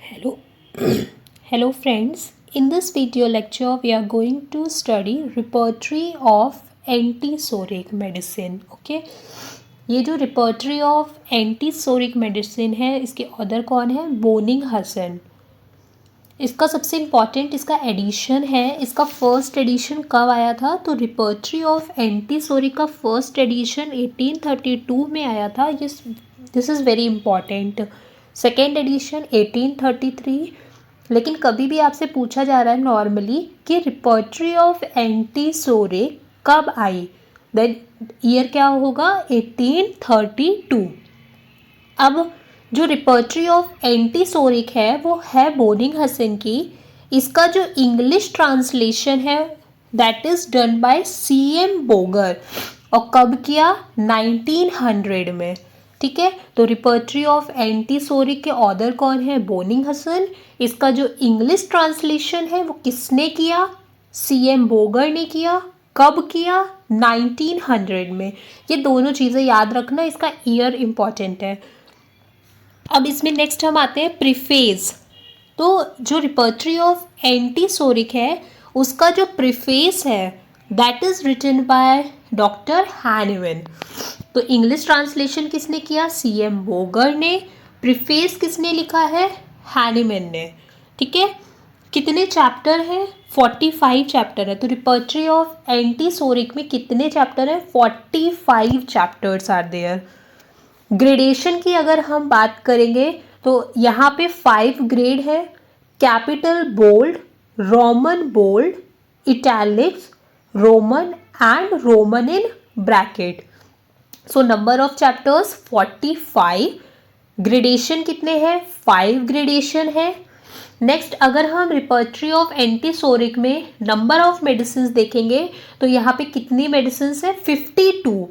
Hello, hello friends. In this video lecture, we are going to study repertory of antipsoric medicine. Okay, ये जो repertory of antipsoric medicine है, इसके author कौन है? Boning Hasan. इसका सबसे इम्पॉर्टेंट इसका एडिशन है. इसका फर्स्ट एडिशन कब आया था? तो रिपर्टरी ऑफ एंटीसोरिक का फर्स्ट एडिशन 1832 में आया था. This is very important. Second edition 1833. लेकिन कभी भी आपसे पूछा जा रहा है नॉर्मली कि रिपर्टरी ऑफ एंटीसोरिक कब आई, देन ईयर क्या होगा? 1832. अब जो रिपर्टरी ऑफ एंटीसोरिक है वो है बोनिंग हसन की. इसका जो इंग्लिश ट्रांसलेशन है that is done by CM Bogar. और कब किया? 1900 में. ठीक है, तो रिपर्टरी ऑफ एंटीसोरिक के ऑथर कौन है? बोनिंग हसन. इसका जो इंग्लिश ट्रांसलेशन है वो किसने किया? CM बोगर ने किया. कब किया? 1900 में. ये दोनों चीज़ें याद रखना, इसका ईयर इम्पॉर्टेंट है. अब इसमें नेक्स्ट हम आते हैं प्रीफेस. तो जो रिपर्टरी ऑफ एंटीसोरिक है उसका जो प्रीफेस है that is written by doctor Hahnemann. तो इंग्लिश ट्रांसलेशन किसने किया? CM बोगर ने. प्रीफेस किसने लिखा है? हैनिमैन ने. ठीक है, कितने चैप्टर हैं? 45 चैप्टर है. तो रिपर्टरी ऑफ एंटीसोरिक में कितने चैप्टर हैं? 45 चैप्टर्स आर देयर. ग्रेडेशन की अगर हम बात करेंगे तो यहाँ पे 5 ग्रेड है. Capital bold, roman bold, italics, roman and roman in bracket. So number of chapters 45. Gradation कितने हैं? 5 ग्रेडेशन है. नेक्स्ट अगर हम रिपर्टरी ऑफ एंटीसोरिक में नंबर ऑफ मेडिसिन देखेंगे तो यहाँ पे कितनी मेडिसिन है? 52.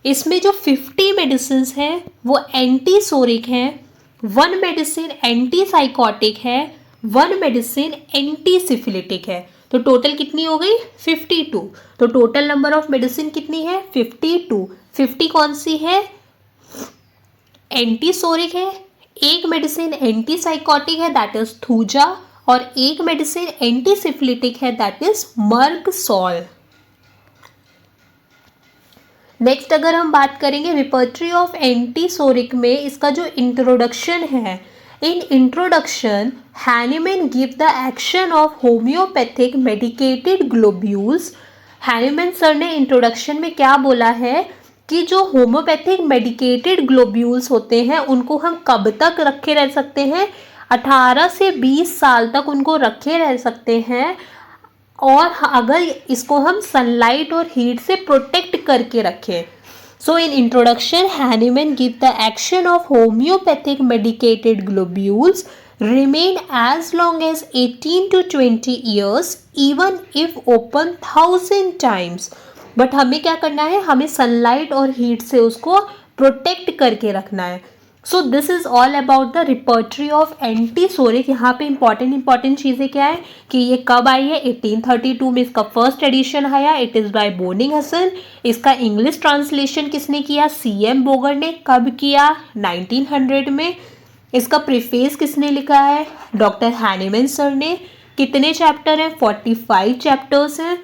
इसमें जो 50 मेडिसिन हैं वो एंटीसोरिक हैं. 1 मेडिसिन एंटीसाइकोटिक है, 1 मेडिसिन एंटीसिफिलिटिक है. तो टोटल कितनी हो गई? 52. तो टोटल नंबर ऑफ मेडिसिन कितनी है? 52. 50 कौन सी है? एंटीसोरिक है. एक मेडिसिन एंटीसाइकोटिक है दैट इज थूजा, और एक मेडिसिन एंटीसिफिलिटिक है दैट इज मर्गसॉल. नेक्स्ट अगर हम बात करेंगे रिपर्टरी ऑफ एंटीसोरिक में इसका जो इंट्रोडक्शन है, इन introduction Hahnemann give the action of homeopathic medicated globules. Hahnemann sir ने इंट्रोडक्शन में क्या बोला है कि जो होम्योपैथिक मेडिकेटेड ग्लोब्यूल्स होते हैं उनको हम कब तक रखे रह सकते हैं? 18 से 20 साल तक उनको रखे रह सकते हैं. और अगर इसको हम सनलाइट और हीट से प्रोटेक्ट करके रखें. So in introduction Hahnemann give the action of homeopathic medicated globules remain as long as 18 to 20 years even if open 1000 times. But हमें क्या करना है? हमें सनलाइट और हीट से उसको प्रोटेक्ट करके रखना है. So this is all about the repertory of antipsoric. यहाँ पे इंपॉर्टेंट चीज़ें क्या है कि ये कब आई है? 1832 में इसका फर्स्ट एडिशन आया. It is by Boenninghausen. इसका इंग्लिश ट्रांसलेशन किसने किया? CM बोगर ने. कब किया? 1900 में. इसका प्रीफेस किसने लिखा है? डॉक्टर हैनिमैन सर ने. कितने चैप्टर हैं? 45 चैप्टर्स हैं.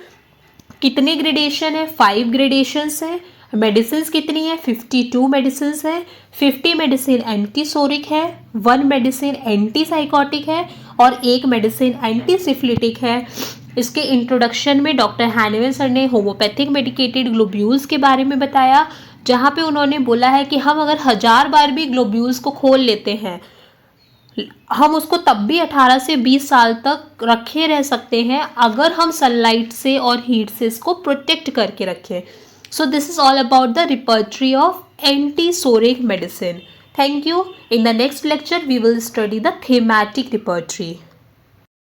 कितने ग्रेडेशन है? 5 ग्रेडेशंस हैं. मेडिसिन कितनी है? 52 मेडिसिन है. 50 मेडिसिन एंटीसोरिक है, 1 मेडिसिन एंटीसाइकोटिक है और 1 मेडिसिन एंटीसिफिलिटिक है. इसके इंट्रोडक्शन में डॉक्टर हैनिमैन सर ने होम्योपैथिक मेडिकेटेड ग्लोब्यूल्स के बारे में बताया, जहाँ पे उन्होंने बोला है कि हम अगर 1000 बार भी ग्लोब्यूल्स को खोल लेते हैं हम उसको तब भी 18 से 20 साल तक रखे रह सकते हैं अगर हम सनलाइट से और हीट से इसको प्रोटेक्ट करके रखें. So this is all about the repertory of antisoric medicine. Thank you. In the next lecture, we will study the thematic repertory.